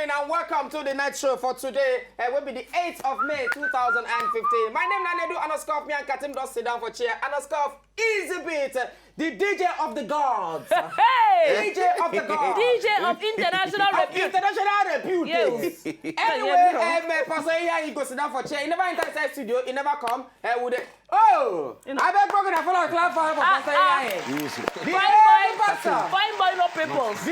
morning and welcome to the night show for today. It will be the 8th of May 2015. My name is Nanedu Anoskov. Me and Katim don't sit down for chair. Anoskov, easy beat. The DJ of the gods. Hey! DJ of the gods. DJ of international repute. International repute. Yes. Anyway, Pastor here, he goes sit down for chair. He never enter inside studio. He never come. With it. Oh! I bet we're going to follow a clap for Pastor here. Fine boy, no peoples.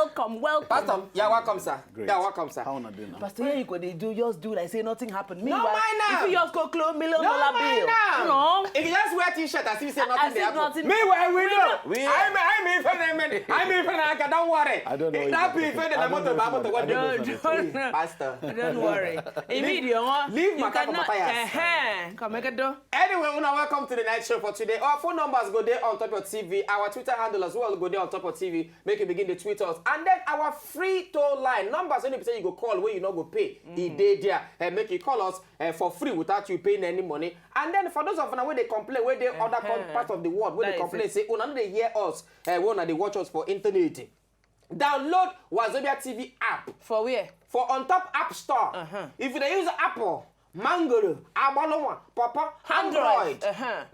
Welcome. Pastor, yeah, welcome, sir. Great. Yeah, welcome, sir. How on do now? Pastor, here you go, they just do like say nothing happened. No, mind now. If you just go close $1 million No, bill. mind now. No. If you just wear t-shirt as if you say nothing, As if they happen. nothing- Meanwhile, we know. We- I'm don't worry. I don't know If if that you- be fair, then I I'm don't going know to if what you- do I you don't know. Pastor. Don't worry. Immediately, leave you my car for cannot. papayas. Come make it do. Anyway, welcome to the night show for today. Our phone numbers go there on top of TV. Our Twitter handle as well go there on top of TV. Make you begin the tweet us. And then our free toll line. Numbers, only say you go call where you not go pay. It day there. Make you call us for free without you paying any money. And then for those of them where they complain, where they other parts of the world, where they complain, say, oh, they hear us, when they watch us for internet. Download Wazobia TV app. For where? For on top App Store. If you use Apple, Mango, Abaloma, Papa, Android,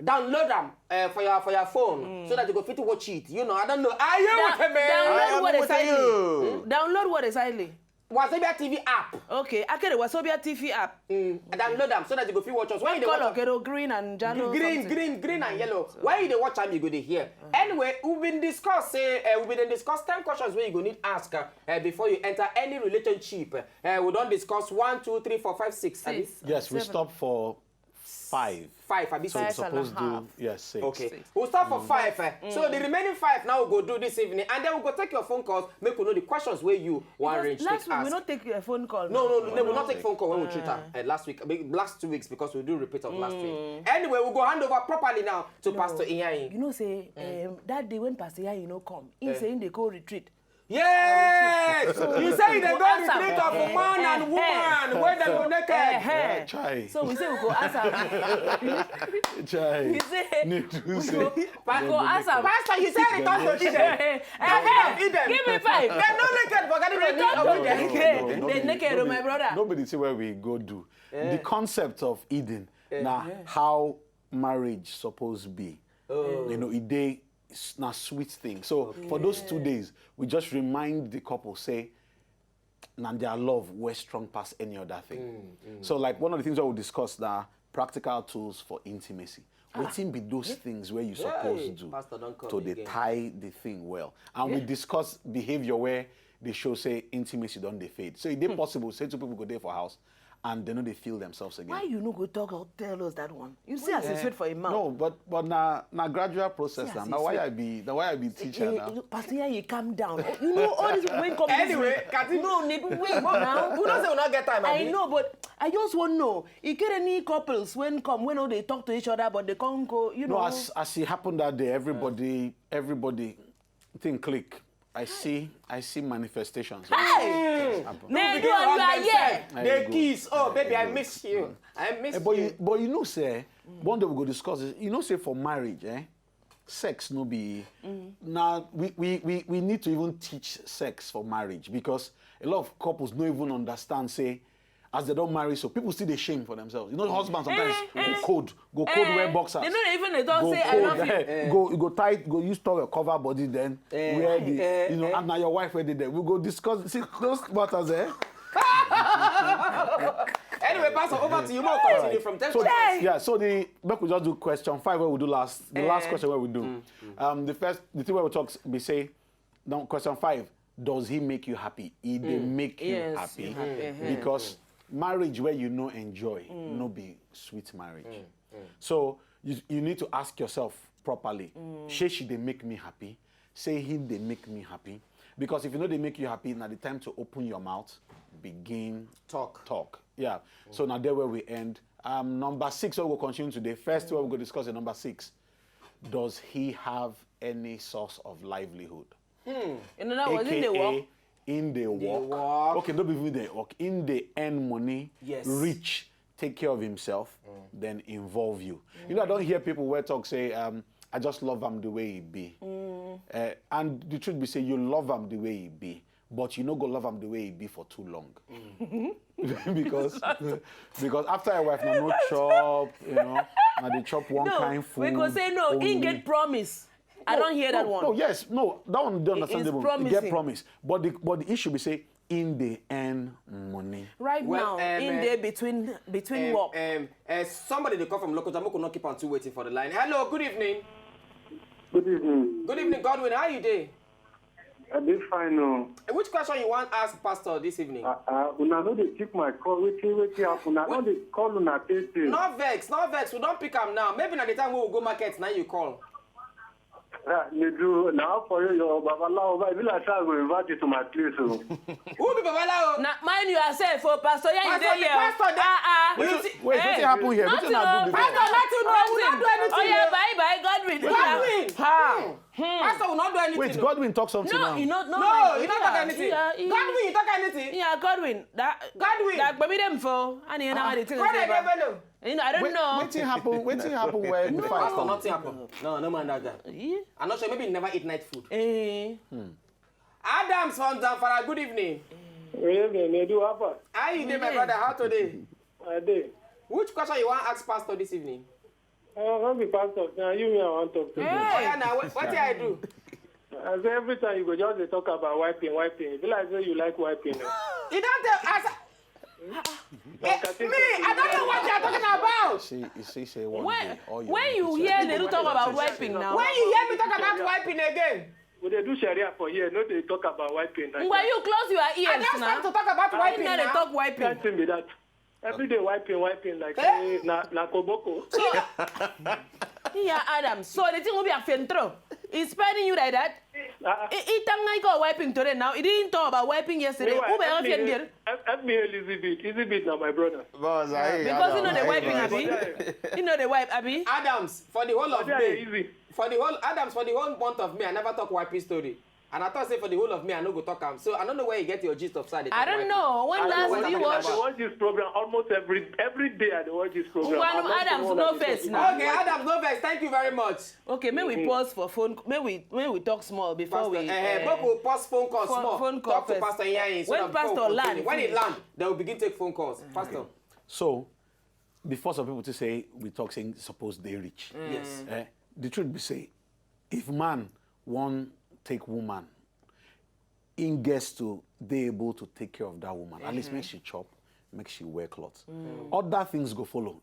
download them for your phone so that you go fit to watch it. You know, I don't know. Are you with me? Download what with exactly? you. Download what exactly? Wazobia TV app. Okay, I get the Wazobia TV app. Download them so that you go fit watch us. When you Color, watch us, green and yellow. green and yellow. Why you dey watch them, you go dey hear. Anyway, we've been discuss 10 questions where you go need ask before you enter any relationship. We don't discuss 1, 2, 3, 4, 5, 6. Yes, we stop for 5. 5, I So we're supposed to do 6. Okay, we'll start for 5. So the remaining 5 now we'll go do this evening, and then we'll go take your phone calls, make you know the questions where you want range. Last week we not take a phone call. No, we'll not take phone call when we treat her last 2 weeks because we do repeat of last week. Anyway, we'll go hand over properly now to Pastor Iyayi. You know, say that day when Pastor Iyayi come, he saying they go retreat. Yes! You say they go retreat of a man and woman where they go naked. Chai. So we say we go ask him. Chai. We say Go ask him. Pastor, you said return to Eden. Give me 5. They're not naked for getting Return to Eden. Eden. They naked, my brother. Nobody see where we go do. The concept of Eden, now how marriage supposed to be. You know, a na sweet thing. So for those 2 days, we just remind the couple, say, and their love was strong past any other thing. So like one of the things that we'll discuss now, practical tools for intimacy. What be those things where you supposed to do to they tie the thing well? And we discuss behavior where they show say intimacy don't they fade. So it's possible, say two people go there for a house and they know they feel themselves again. Why you no go talk or tell us that one? You see as it's sweet for a man. No, but na gradual process now. Now why I be teacher now. Pastor, you calm down. You know all this when come Anyway, you no need wait now. Who knows they will not get time? I know, but I just want to know. You get any couples when they talk to each other, but they can't go, you know. No, as it happened that day, everybody think click. I see manifestations. Hey! They do and you are here. They kiss. Oh, baby, I miss you. I miss you. But you know, say, one day we go discuss this. You know, say for marriage, sex no be. Now, we need to even teach sex for marriage because a lot of couples don't even understand, say, as they don't marry, so people still they shame for themselves. You know, husbands sometimes go wear boxers. They don't say I love you. Go tight, go use towel cover body then. Wear the, you know, and now your wife ready there. We go discuss see those matters Anyway, Pastor, over to you. More continue from 10 so, yeah, so back we just do question 5 where we do last. The last question where we do. The thing where we talk, we say, now question 5, does he make you happy? He they make you happy. Because marriage where you know enjoy, no be sweet marriage. So you need to ask yourself properly, she they make me happy? Say him they make me happy. Because if you know they make you happy, now the time to open your mouth, begin talk. Yeah. So now there where we end. Number 6, where we'll continue today. First, where we're going to discuss the number 6. Does he have any source of livelihood? In other words, in the work. In the work. Okay, don't be in the work. In the earn money, rich, take care of himself, then involve you. You know, I don't hear people where talk say, I just love him the way he be. And the truth be say, you love him the way he be. but you no go love him the way he be for too long. because after a wife, no chop, now they chop one kind food. We could say no, he get promise. I don't hear that one. No, yes, no, that one don't understandable. Promising. You get promise. But the issue be say, in the end, money. Right now, in there between work. Somebody they come from local Jamaica could not keep on too waiting for the line. Hello, good evening. Good evening. Good evening, Godwin. How are you doing? I did fine now. Which question you want to ask Pastor this evening? Una no dey pick my call. Wait happen. I no dey call una Pt.3. No vex. We don't pick am now. Maybe at the time we will go market, now you call. You do now for you, your babalawo. If you like, I will invite you to my place. So. Who be babalawo? Now, mind yourself, for Pastor. Yeah, Pastor, you Pastor, Wait, what's happening here? What's happening before? Pastor, nothing. We don't do anything. Oh yeah, bye, Godwin. Godwin. Pastor will not do anything. Wait, Godwin talk something now. No, you don't talk anything. Godwin, you talk anything. Yeah, Godwin. Godwin. That baby them for. And you know how they think. I don't know. Waiting happen where the fight Pastor, nothing happen. No man that guy. Yeah. I'm not sure. Maybe he never eat night food. Adams from Zamfara, good evening. Good evening. Do happen. How you doing, my brother? How today? I did. Which question you want to ask Pastor this evening? I want to be pastor. Now you me I want to talk to you. Oh yeah, now what did I do? I say every time you go just dey talk about wiping. If you like say you like wiping. You don't tell us. Me, I don't know what you're talking about. She say one day. When you hear they do talk about wiping now. When you hear me talk about wiping again. We dey do Sharia for here. No, they talk about wiping. When you close your I ears just now. start to talk about wiping Now they now. talk wiping. Can't tell me that. Every day wiping like na koboko. Yeah, Adam. So the thing will be a fentro. It's spending you like that. It don't go wiping today now. It didn't talk about wiping yesterday. Who be help me Elizabeth now, my brother. Boss, because you know the wiping, Abby. You know the wipe, Abby. Adams, for the whole of May. Easy. For the whole month of May, I never talk wiping story. And I thought say for the whole of May, I no go talk am. So I don't know where you get your gist of side. I don't know. When last did you watch? I watch this program almost every day. I watch this program. Adams no face now. Okay, Adams no face. Thank you very much. Okay, may we pause for phone. May we talk small before we. But we'll pause phone calls small. Phone call talk to first. Pastor Iyayin. When Pastor land. When it land, they will begin to take phone calls. Pastor. So, before some people to say we talk saying suppose they rich. Yes. The truth be say, if man won't take woman, in gets to they able to take care of that woman. At least make she chop, make she wear clothes. Other things go follow,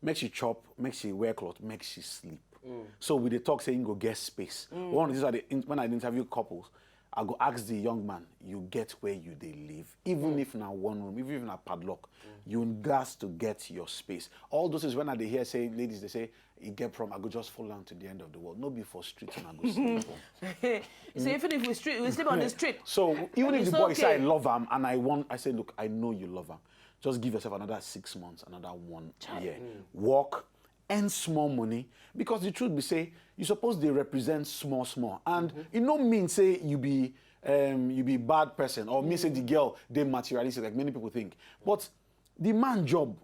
Make she chop, make she wear clothes, make she sleep. So with the talk saying go get space. One of these are when I interview couples, I go ask the young man, you get where you they live, even if na one room, even if na padlock, you got to get your space. All those is when I they hear say, ladies, they say, you get from, I go just fall down to the end of the world. No be for street and I go sleep. So even if we sleep on the street. So even if it's the boy okay. say I love him and I say, look, I know you love him. Just give yourself another 6 months, another 1 year. Work, earn small money. Because the truth be say, you suppose they represent small. And it no mean say you be bad person or mean say the girl they materialistic like many people think. But the man job,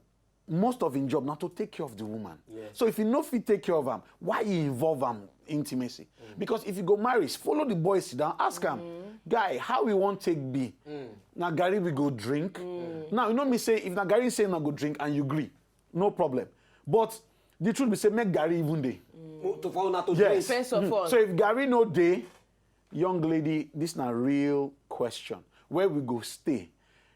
most of his job now to take care of the woman. Yes. So if you know if you take care of him, why you involve him intimacy? Because if you go marry, follow the boy sit down, ask him, guy, how we want take be? Now Gary we go drink. Now you know me say if na Gary say na go drink and you agree, no problem. But the truth be say make Gary even day. To follow not to yes. First of all. So if Gary no day, young lady, this na real question. Where we go stay?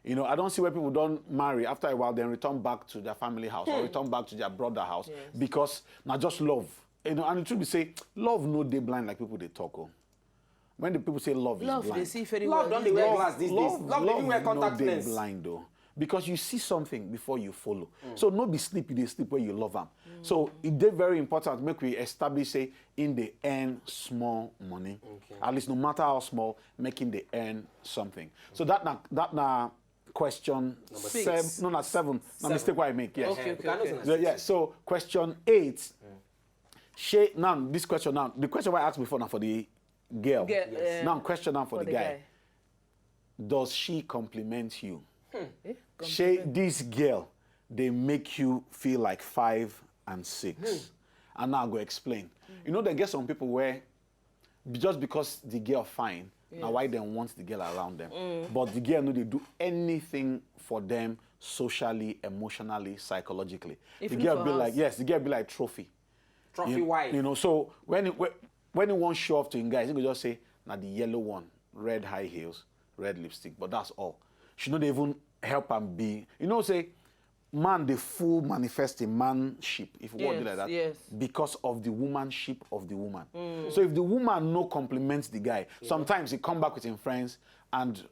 I don't see where people don't marry after a while, then return back to their family house or return back to their brother house because not just love. And the truth be say, love no day blind like people they talk. When the people say love is blind. They see very love well. don't they wear glass these days. Love they wear contact no lens. Blind though. Because you see something before you follow. So no be sleep, they sleep where you love them. So it is very important make we establish say in the earn small money. At least no matter how small, making the earn something. So that na question 7. No, not 7. No mistake what I make. Yes. Okay. So question 8. Now this question now. The question I asked before now for the girl. Now question now for the guy. Does she compliment you? This girl, they make you feel like 5 and 6. And now I'll go explain. They get some people where just because the girl fine, Now why they want the girl around them. But the girl know they do anything for them socially, emotionally, psychologically. The girl be like, yes, the girl be like trophy. Trophy wife. You know, so when he won't show off to him guys, he could just say, now the yellow one, red high heels, red lipstick, but that's all. She not even help him be, you know, say, man, the full manifest in manship, if you want to do like that, because of the womanship of the woman. So if the woman no compliments the guy, sometimes he come back with his friends and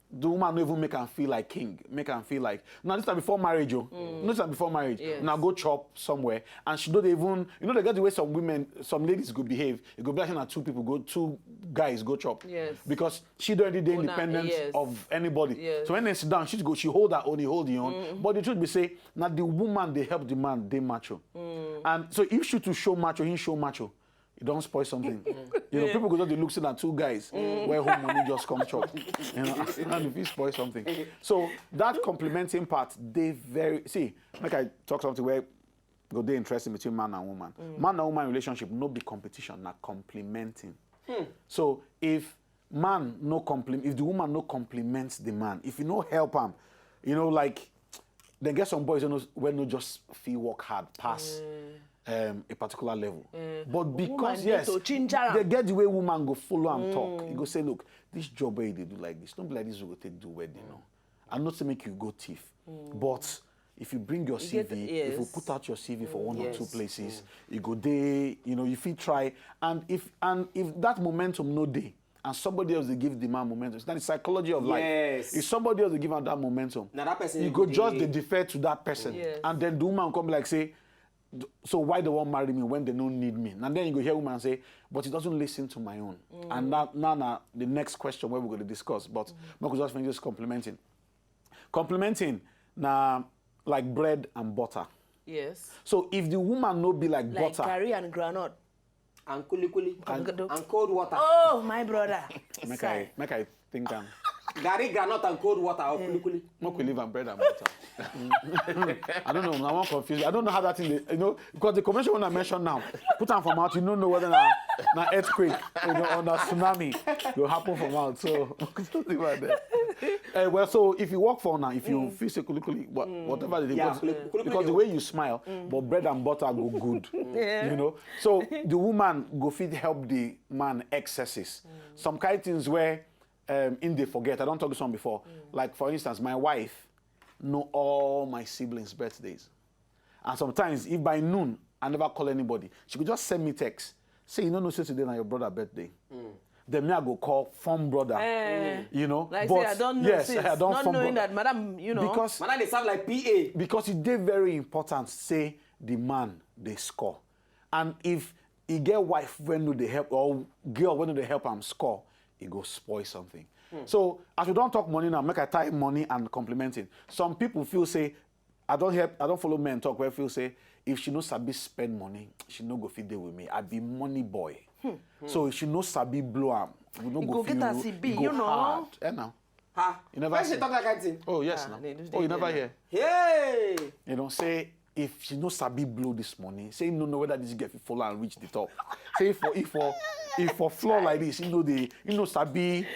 the woman don't even make him feel like king, make him feel like, now this time before marriage, this time before marriage, now go chop somewhere, and she don't even, you know, they get the way some women, some ladies go behave, it go be like two guys go chop, because she don't need the independence of anybody. So when they sit down, she hold her own, he hold the own, but the truth be say, now the woman, they help the man, they macho, and so if she to show macho, he show macho. You don't spoil something. You know, people go to look at two guys where home money just come chop. You know, and if you spoil something. So that complimenting part, they very like I talk something where go they interesting between man and woman. Man and woman relationship no be competition, not complimenting. So if the woman no compliments the man, if you no help him, you know, like then get some boys who no just feel work hard pass. A particular level. But because, they get the way woman go follow and talk. You go say, look, this job where they do like this, don't be like this, we go take do wedding, you know. I'm not to make you go thief. But if you bring your CV, if you put out your CV for one or two places, you go there, you know, if you try, and if that momentum no day, and somebody else they give the man momentum, it's not the psychology of life. If somebody else they give out that momentum, now that person you go just they defer to that person, and then the woman come like say, so why they won't marry me when they don't need me? And then you go hear woman say, but he doesn't listen to my own. And now the next question where we're going to discuss, but I could just finish just complimenting. Complimenting now like bread and butter. Yes. So if the woman no be like butter. Like curry and granite. And kuli and cold water. Oh, my brother. Make I think Gary, granite and cold water or kuli. No live and bread and butter. I don't know. I'm confused. I don't know how that thing, you know, because the convention when I mentioned now, put on from out, you don't know whether na earthquake, you know, or na tsunami will happen from out. So leave it there. Well, so if you work for now, if you feel say kuli, whatever it is, because the way you smile, but bread and butter go good. You know, so the woman go fit help the man excesses. Some kind of things where in they forget. I don't talk to someone before. Like for instance, my wife know all my siblings' birthdays. And sometimes if by noon I never call anybody, she could just send me text. Say, you know, say today na your brother's birthday. Then me I go call from brother. You know. Like but say I don't know. Yes, I don't not knowing that madam, you know. Because madam they sound like PA. Because it is very important, say the man they score. And if he get wife when do they help or girl when do they help him score, it go spoil something. So as we don't talk money now, make I tie money and complimenting. Some people feel say, I don't follow men talk where feel say, if she no sabi spend money, she no go fit there with me. I be money boy. So if she no sabi blow am, we no go feel you know. Hard. Now. Ha. You never she talk that kind of thing? Oh yes, now. Oh, you never hear? Hey! You know, say if she no sabi blow this money, say no know whether this girl will follow and reach the top. Say if for floor like this, you know sabi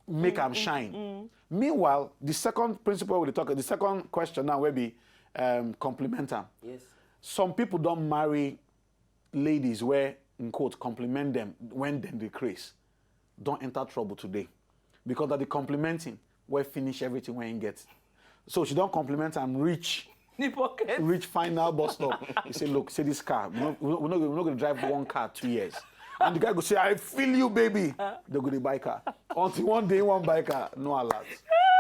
make them shine. Meanwhile, the second principle we talk, the second question now will be compliment them. Yes. Some people don't marry ladies where, in quote, compliment them when they decrease. Don't enter trouble today. Because that the complimenting will finish everything when you get. So she don't compliment and reach final bus stop. You say, look, say this car. We're not going to drive one car 2 years. And the guy go say, I feel you, baby. They go to buy car. Until one day, one buy car, no alert.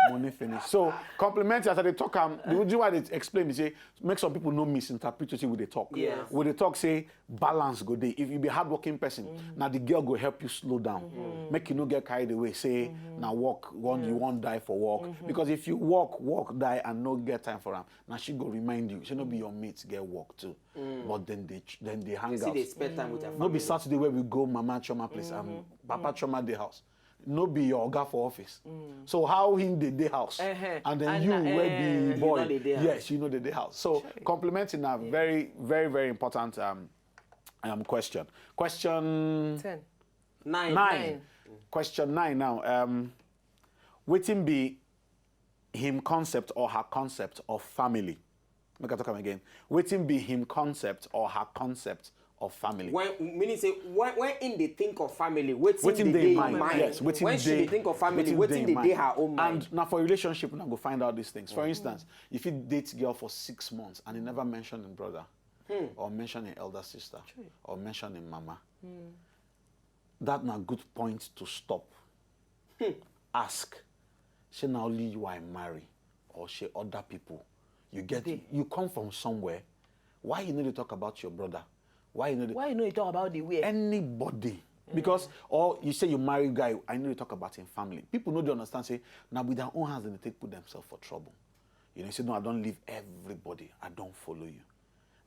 Money finish. So compliment after they talk, the reason why they explain, they say, make some people no misinterpret with they talk. Yes. When they talk, say, balance go there. If you be a hardworking person, now the girl go help you slow down. Make you no get carried away. Say, now walk, you won't die for walk. Because if you walk, die, and no get time for them, now she go remind you, she no be your mates get walk too. But then they hang out. See, they spend time with their family. No be Saturday where we go Mama Choma place and Papa Choma the house. No be your oga for office. So how in the day house? And then you where be boy. Yes, you know the day house. So complimenting a very, very, very important question. Question 10. 9. Question 9 now. Waiting be him concept or her concept of family. Make I talk again. Waiting be him concept or her concept of family. When meaning say when in they think of family, waiting they in mind. Yes, when should they think of family, waiting they day her own mind. And now for relationship, now go find out these things. For instance, if you date girl for 6 months and you never mention him brother, or mention him elder sister, or mention him mama, that na good point to stop. Ask, she now only you I marry, or she other people. You come from somewhere. Why you need to talk about your brother? Why you know you talk about the way? Anybody. Because, or you say you marry a guy, I need to talk about him family. People know they understand, say, now with their own hands, they take put themselves for trouble. You know, you say, no, I don't leave everybody. I don't follow you.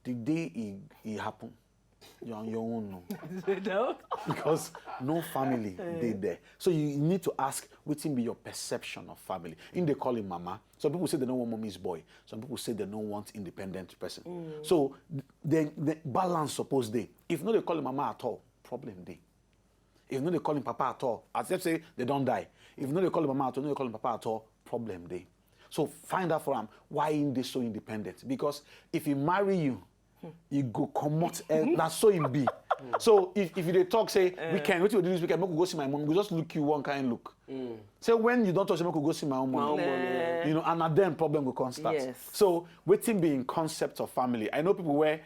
The day it happen, you're on your own, no. Because no family, they there. So you need to ask, what be your perception of family? In they call him mama. Some people say they don't want mommy's boy. Some people say they don't want independent person. So the balance suppose they. If no they call him mama at all, problem they. If no they call him papa at all, as if say they don't die. If no they call him mama at all, no they call him papa at all, problem they. So find out for him why in they so independent. Because if he marry you, you go come out, that's so him be. So if you talk, say, weekend, what you do this weekend, I could go see my mom, we just look you one kind look. Say when you don't talk, I could go see my own mom. You know, and at then problem will come start. Yes. So waiting being concept of family. I know people where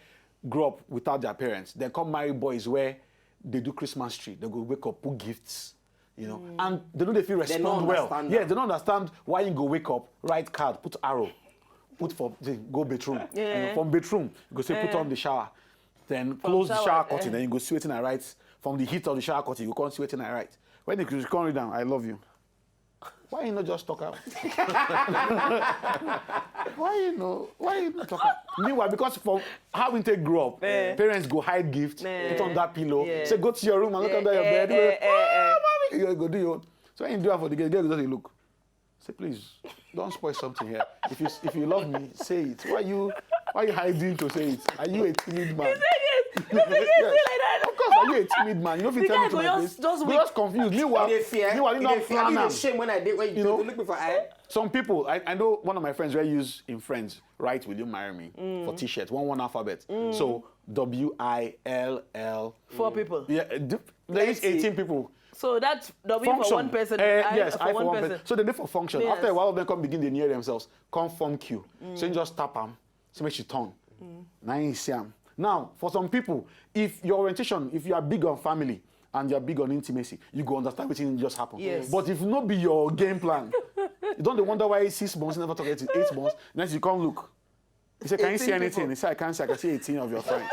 grow up without their parents, they come marry boys where they do Christmas tree, they go wake up, put gifts. You know, and they know they feel respond well. Yeah, they don't understand why you go wake up, write card, put arrow. Put for go bedroom. And from bedroom, you go say put on the shower. Then close the shower curtain. Then you go sweating and write. From the heat of the shower curtain, you go sweating and write. When you come read down, I love you. Why you not just talk out? Why you not talk out? Meanwhile, because from how we take grow up, parents go hide gifts, put on that pillow, say go to your room and look under your bed. Mommy, you go do your. So when you do that for the girl just look. Say, please, don't spoil something here. If you love me, say it. Why you hiding to say it? Are you a timid man? You say yes like that. Of course, are you a timid man? You know if you tell me to my face. Just confused. Meanwhile, you not plan. Shame when I did when you look me for eye. Some people, I know one of my friends where use in friends, write, will you marry me? For t-shirt, one alphabet. So WILL. 4 people. Yeah, there is 18 people. So that's W function. For one person. Yes, I for one person. So they for function. Yes. After a while, they come begin to near themselves. Come form Q. So you just tap them. So make you turn. Now, for some people, if your orientation, if you are big on family and you are big on intimacy, you go understand what just happened. Yes. But if not be your game plan, you don't wonder why 6 months, never talk 8 months. Next you come look. He said, can you see anything? He said, I can't see. I can see 18 of your friends.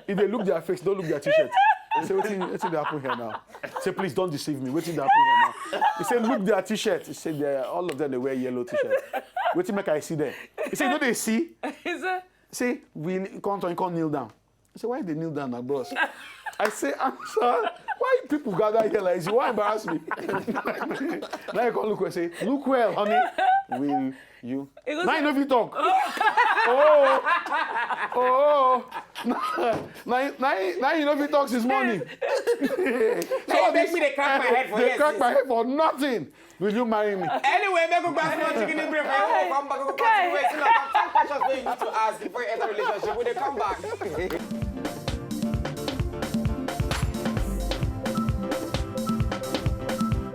If they look their face, don't look their t-shirt. He said, what's happen here now? He said, please don't deceive me. What's happen here now? He said, look their t-shirt. He said, all of them, they wear yellow t-shirt. What's make I see them? He said, no, they see. Say, we can't kneel down. I said, why they kneel down now, bros? I say, answer. Why people gather here like this? Why embarrass me? Now you come look and say, look well, honey. Will you? Now you know if you talk. Now you know if he talks this morning. So makes me they crack my head for They crack my head for nothing. Will you marry me? Anyway, make go back to chicken and bread. Come back. Some questions where you need to ask before you enter a relationship. When they come back.